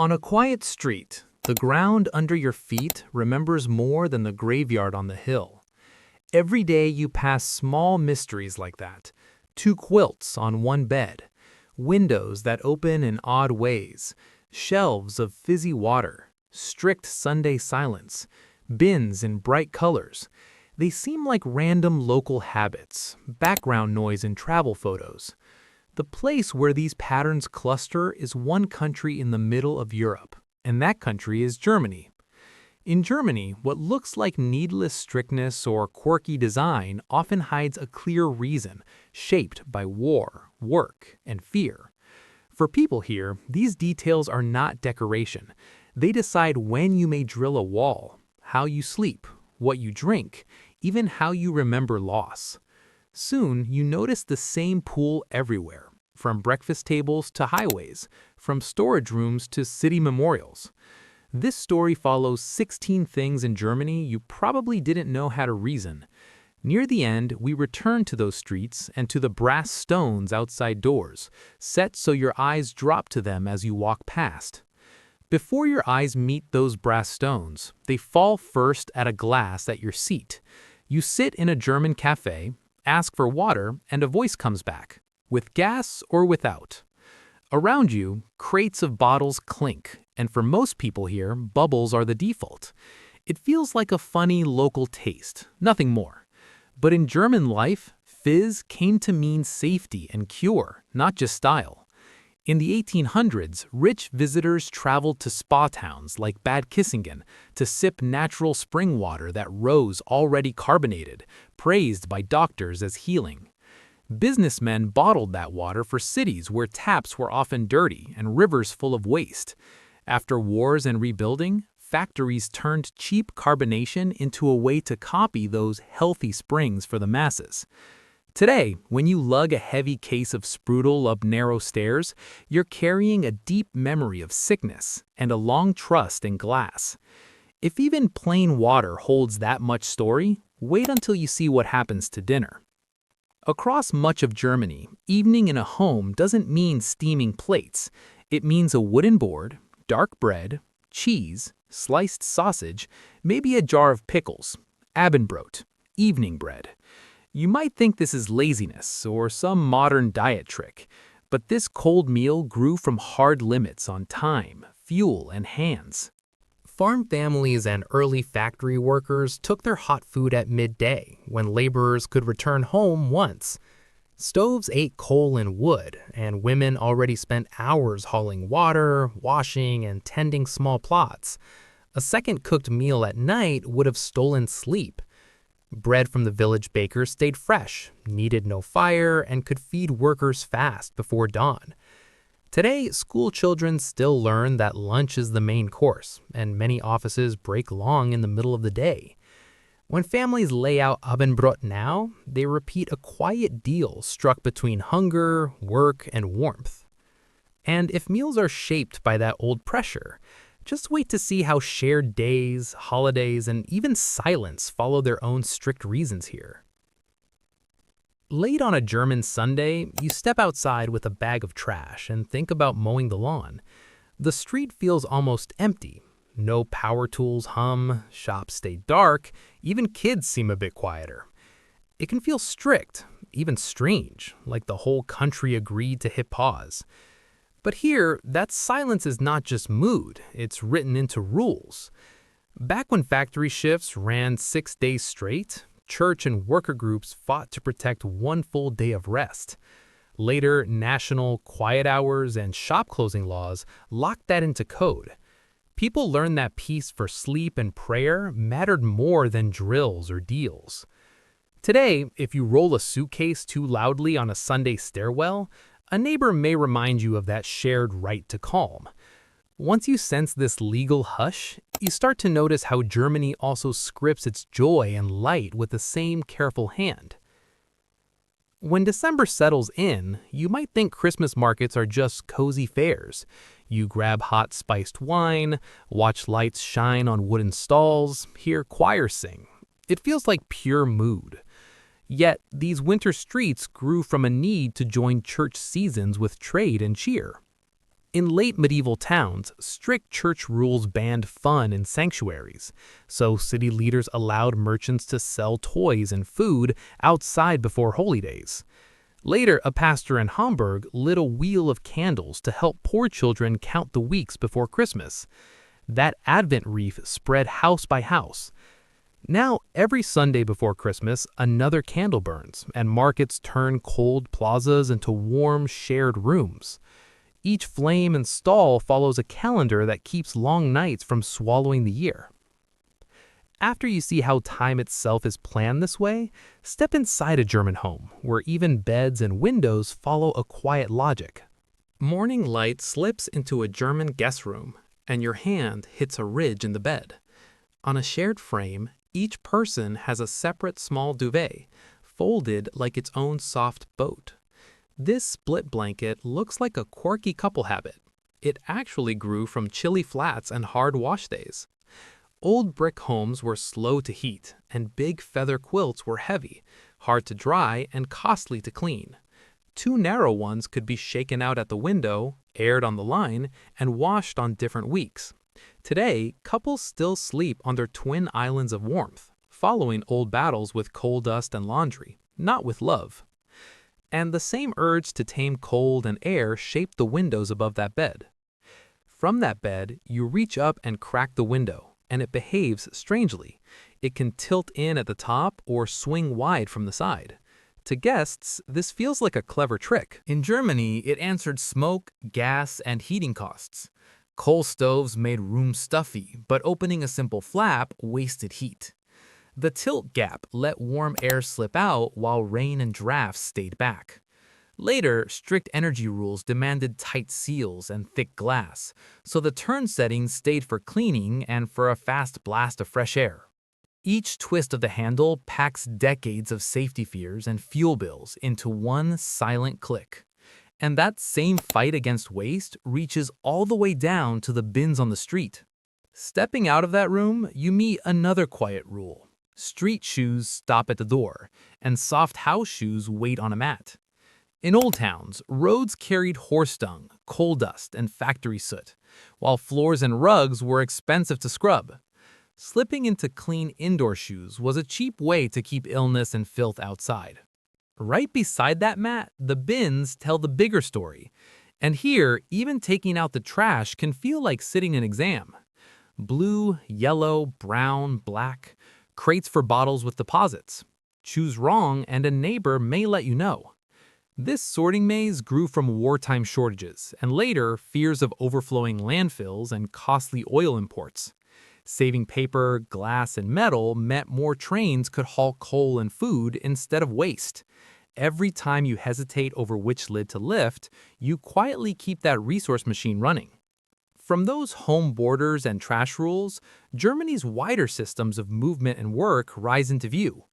On a quiet street, the ground under your feet remembers more than the graveyard on the hill. Every day you pass small mysteries like that. Two quilts on one bed, windows that open in odd ways, shelves of fizzy water, strict Sunday silence, bins in bright colors. They seem like random local habits, background noise in travel photos. The place where these patterns cluster is one country in the middle of Europe, and that country is Germany. In Germany, what looks like needless strictness or quirky design often hides a clear reason, shaped by war, work, and fear. For people here, these details are not decoration. They decide when you may drill a wall, how you sleep, what you drink, even how you remember loss. Soon, you notice the same pool everywhere, from breakfast tables to highways, from storage rooms to city memorials. This story follows 16 things in Germany you probably didn't know how to reason. Near the end, we return to those streets and to the brass stones outside doors, set so your eyes drop to them as you walk past. Before your eyes meet those brass stones, they fall first at a glass at your seat. You sit in a German cafe, ask for water, and a voice comes back, with gas or without. Around you, crates of bottles clink, and for most people here, bubbles are the default. It feels like a funny local taste, nothing more. But in German life, fizz came to mean safety and cure, not just style. In the 1800s, rich visitors traveled to spa towns like Bad Kissingen to sip natural spring water that rose already carbonated, praised by doctors as healing. Businessmen bottled that water for cities where taps were often dirty and rivers full of waste. After wars and rebuilding, factories turned cheap carbonation into a way to copy those healthy springs for the masses. Today, when you lug a heavy case of sprudel up narrow stairs, you're carrying a deep memory of sickness and a long trust in glass. If even plain water holds that much story, wait until you see what happens to dinner. Across much of Germany, evening in a home doesn't mean steaming plates. It means a wooden board, dark bread, cheese, sliced sausage, maybe a jar of pickles, Abendbrot, evening bread. You might think this is laziness or some modern diet trick, but this cold meal grew from hard limits on time, fuel, and hands. Farm families and early factory workers took their hot food at midday, when laborers could return home once. Stoves ate coal and wood, and women already spent hours hauling water, washing, and tending small plots. A second cooked meal at night would have stolen sleep. Bread from the village baker stayed fresh, needed no fire, and could feed workers fast before dawn. Today, school children still learn that lunch is the main course, and many offices break long in the middle of the day. When families lay out Abendbrot now, they repeat a quiet deal struck between hunger, work, and warmth. And if meals are shaped by that old pressure, just wait to see how shared days, holidays, and even silence follow their own strict reasons here. Late on a German Sunday, you step outside with a bag of trash and think about mowing the lawn. The street feels almost empty. No power tools hum, shops stay dark, even kids seem a bit quieter. It can feel strict, even strange, like the whole country agreed to hit pause. But here, that silence is not just mood, it's written into rules. Back when factory shifts ran 6 days straight, church and worker groups fought to protect one full day of rest. Later, national quiet hours and shop closing laws locked that into code. People learned that peace for sleep and prayer mattered more than drills or deals. Today, if you roll a suitcase too loudly on a Sunday stairwell, a neighbor may remind you of that shared right to calm. Once you sense this legal hush, you start to notice how Germany also scripts its joy and light with the same careful hand. When December settles in, you might think Christmas markets are just cozy fairs. You grab hot spiced wine, watch lights shine on wooden stalls, hear choirs sing. It feels like pure mood. Yet, these winter streets grew from a need to join church seasons with trade and cheer. In late medieval towns, strict church rules banned fun in sanctuaries, so city leaders allowed merchants to sell toys and food outside before holy days. Later, a pastor in Hamburg lit a wheel of candles to help poor children count the weeks before Christmas. That Advent wreath spread house by house. Now, every Sunday before Christmas, another candle burns, and markets turn cold plazas into warm, shared rooms. Each flame and stall follows a calendar that keeps long nights from swallowing the year. After you see how time itself is planned this way, step inside a German home, where even beds and windows follow a quiet logic. Morning light slips into a German guest room, and your hand hits a ridge in the bed. On a shared frame, each person has a separate small duvet, folded like its own soft boat. This split blanket looks like a quirky couple habit. It actually grew from chilly flats and hard wash days. Old brick homes were slow to heat, and big feather quilts were heavy, hard to dry, and costly to clean. Two narrow ones could be shaken out at the window, aired on the line, and washed on different weeks. Today, couples still sleep on their twin islands of warmth, following old battles with coal dust and laundry, not with love. And the same urge to tame cold and air shaped the windows above that bed. From that bed, you reach up and crack the window, and it behaves strangely. It can tilt in at the top or swing wide from the side. To guests, this feels like a clever trick. In Germany, it answered smoke, gas, and heating costs. Coal stoves made rooms stuffy, but opening a simple flap wasted heat. The tilt gap let warm air slip out while rain and drafts stayed back. Later, strict energy rules demanded tight seals and thick glass, so the turn settings stayed for cleaning and for a fast blast of fresh air. Each twist of the handle packs decades of safety fears and fuel bills into one silent click. And that same fight against waste reaches all the way down to the bins on the street. Stepping out of that room, you meet another quiet rule. Street shoes stop at the door, and soft house shoes wait on a mat. In old towns, roads carried horse dung, coal dust, and factory soot, while floors and rugs were expensive to scrub. Slipping into clean indoor shoes was a cheap way to keep illness and filth outside. Right beside that mat, the bins tell the bigger story. And here, even taking out the trash can feel like sitting an exam. Blue, yellow, brown, black, crates for bottles with deposits. Choose wrong and a neighbor may let you know. This sorting maze grew from wartime shortages and later fears of overflowing landfills and costly oil imports. Saving paper, glass, and metal meant more trains could haul coal and food instead of waste. Every time you hesitate over which lid to lift, you quietly keep that resource machine running. From those home borders and trash rules, Germany's wider systems of movement and work rise into view.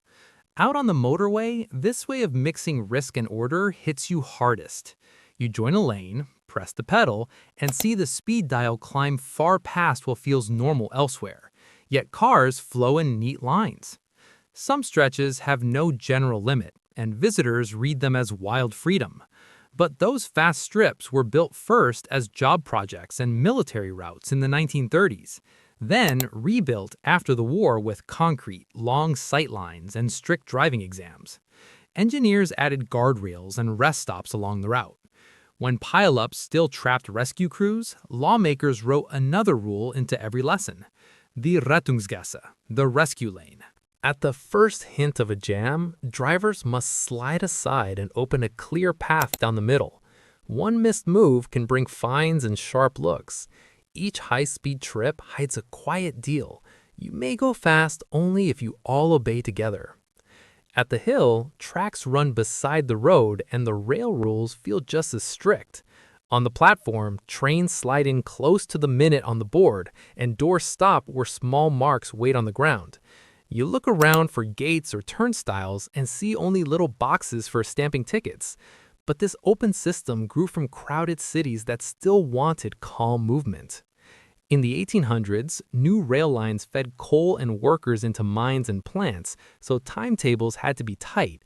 Out on the motorway, this way of mixing risk and order hits you hardest. You join a lane, press the pedal, and see the speed dial climb far past what feels normal elsewhere, yet cars flow in neat lines. Some stretches have no general limit, and visitors read them as wild freedom. But those fast strips were built first as job projects and military routes in the 1930s, then rebuilt after the war with concrete, long sight lines, and strict driving exams. Engineers added guardrails and rest stops along the route. When pileups still trapped rescue crews, lawmakers wrote another rule into every lesson: the Rettungsgasse, the rescue lane. At the first hint of a jam, drivers must slide aside and open a clear path down the middle. One missed move can bring fines and sharp looks. Each high-speed trip hides a quiet deal. You may go fast only if you all obey together. At the hill, tracks run beside the road and the rail rules feel just as strict. On the platform, trains slide in close to the minute on the board, and doors stop where small marks wait on the ground. You look around for gates or turnstiles and see only little boxes for stamping tickets. But this open system grew from crowded cities that still wanted calm movement. In the 1800s, new rail lines fed coal and workers into mines and plants, so timetables had to be tight.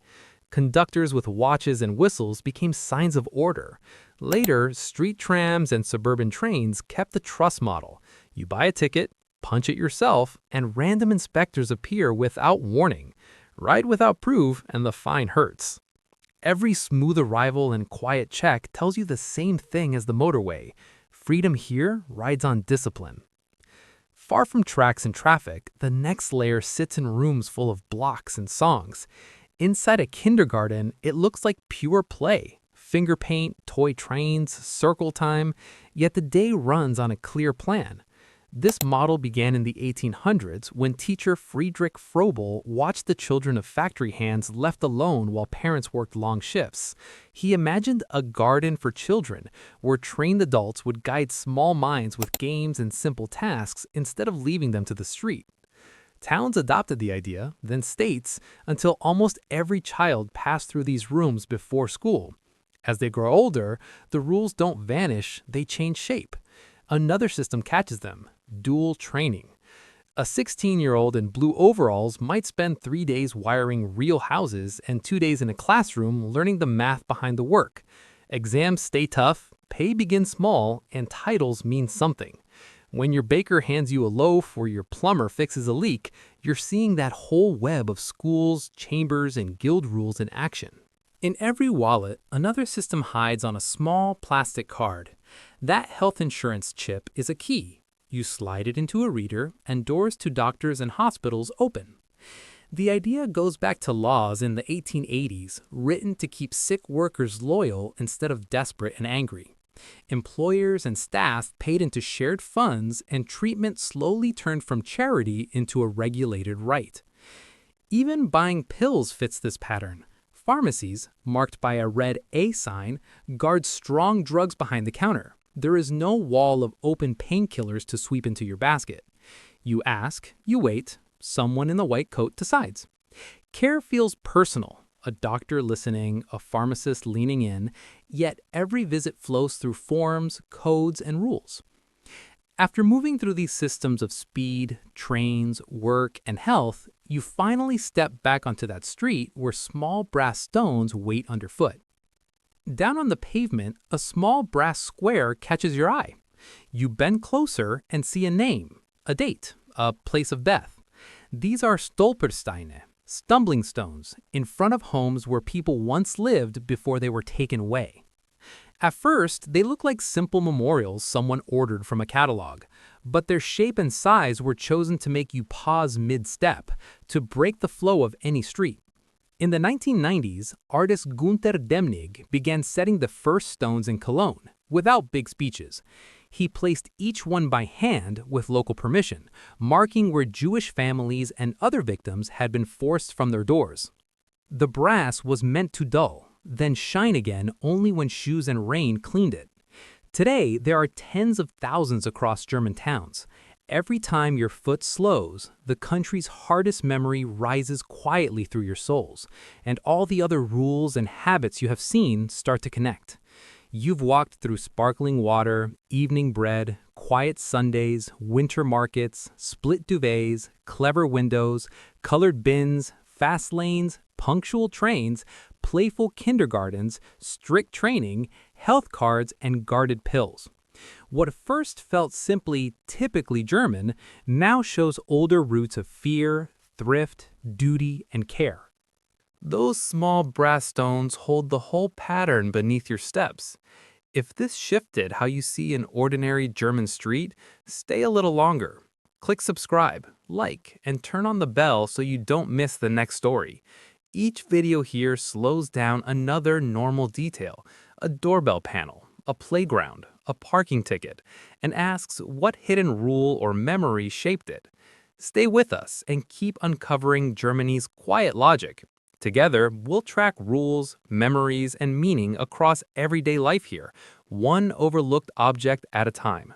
Conductors with watches and whistles became signs of order. Later, street trams and suburban trains kept the truss model. You buy a ticket, punch it yourself, and random inspectors appear without warning. Ride without proof, and the fine hurts. Every smooth arrival and quiet check tells you the same thing as the motorway. Freedom here rides on discipline. Far from tracks and traffic, the next layer sits in rooms full of blocks and songs. Inside a kindergarten, it looks like pure play. Finger paint, toy trains, circle time, yet the day runs on a clear plan. This model began in the 1800s when teacher Friedrich Froebel watched the children of factory hands left alone while parents worked long shifts. He imagined a garden for children where trained adults would guide small minds with games and simple tasks instead of leaving them to the street. Towns adopted the idea, then states, until almost every child passed through these rooms before school. As they grow older, the rules don't vanish, they change shape. Another system catches them: dual training. A 16-year-old in blue overalls might spend 3 days wiring real houses and 2 days in a classroom learning the math behind the work. Exams stay tough, pay begins small, and titles mean something. When your baker hands you a loaf or your plumber fixes a leak, you're seeing that whole web of schools, chambers, and guild rules in action. In every wallet, another system hides on a small plastic card. That health insurance chip is a key. You slide it into a reader, and doors to doctors and hospitals open. The idea goes back to laws in the 1880s, written to keep sick workers loyal instead of desperate and angry. Employers and staff paid into shared funds, and treatment slowly turned from charity into a regulated right. Even buying pills fits this pattern. Pharmacies, marked by a red A sign, guard strong drugs behind the counter. There is no wall of open painkillers to sweep into your basket. You ask, you wait, someone in the white coat decides. Care feels personal, a doctor listening, a pharmacist leaning in, yet every visit flows through forms, codes, and rules. After moving through these systems of speed, trains, work, and health, you finally step back onto that street where small brass stones wait underfoot. Down on the pavement, a small brass square catches your eye. You bend closer and see a name, a date, a place of death. These are stolpersteine, stumbling stones, in front of homes where people once lived before they were taken away. At first, they look like simple memorials someone ordered from a catalog, but their shape and size were chosen to make you pause mid-step, to break the flow of any street. In the 1990s, artist Gunther Demnig began setting the first stones in Cologne, without big speeches. He placed each one by hand with local permission, marking where Jewish families and other victims had been forced from their doors. The brass was meant to dull, then shine again only when shoes and rain cleaned it. Today, there are tens of thousands across German towns. Every time your foot slows, the country's hardest memory rises quietly through your soles, and all the other rules and habits you have seen start to connect. You've walked through sparkling water, evening bread, quiet Sundays, winter markets, split duvets, clever windows, colored bins, fast lanes, punctual trains, playful kindergartens, strict training, health cards, and guarded pills. What first felt simply typically German now shows older roots of fear, thrift, duty, and care. Those small brass stones hold the whole pattern beneath your steps. If this shifted how you see an ordinary German street, stay a little longer. Click subscribe, like, and turn on the bell so you don't miss the next story. Each video here slows down another normal detail, a doorbell panel, a playground, a parking ticket, and asks what hidden rule or memory shaped it. Stay with us and keep uncovering Germany's quiet logic. Together, we'll track rules, memories, and meaning across everyday life here, one overlooked object at a time.